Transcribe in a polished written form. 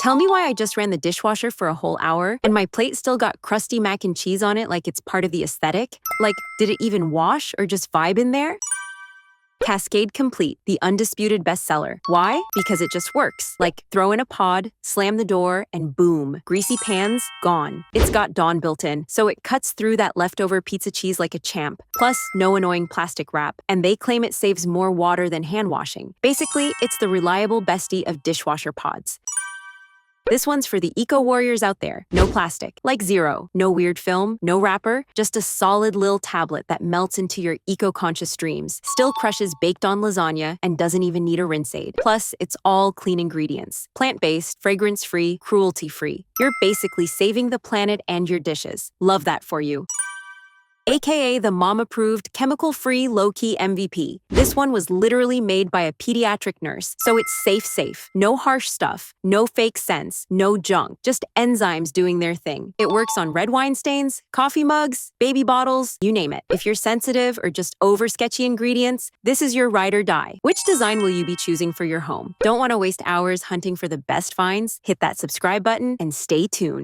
Tell me why I just ran the dishwasher for a whole hour and my plate still got crusty mac and cheese on it like it's part of the aesthetic? Like, did it even wash or just vibe in there? Cascade Complete, the undisputed bestseller. Why? Because it just works. Like, throw in a pod, slam the door, and boom. Greasy pans, gone. It's got Dawn built in, so it cuts through that leftover pizza cheese like a champ. Plus, no annoying plastic wrap. And they claim it saves more water than hand washing. Basically, it's the reliable bestie of dishwasher pods. This one's for the eco-warriors out there. No plastic. Like zero. No weird film, no wrapper, just a solid little tablet that melts into your eco-conscious dreams, still crushes baked-on lasagna, and doesn't even need a rinse aid. Plus, it's all clean ingredients. Plant-based, fragrance-free, cruelty-free. You're basically saving the planet and your dishes. Love that for you. AKA the mom-approved, chemical-free, low-key MVP. This one was literally made by a pediatric nurse, so it's safe. No harsh stuff, no fake scents, no junk, just enzymes doing their thing. It works on red wine stains, coffee mugs, baby bottles, you name it. If you're sensitive or just over sketchy ingredients, this is your ride or die. Which design will you be choosing for your home? Don't want to waste hours hunting for the best finds? Hit that subscribe button and stay tuned.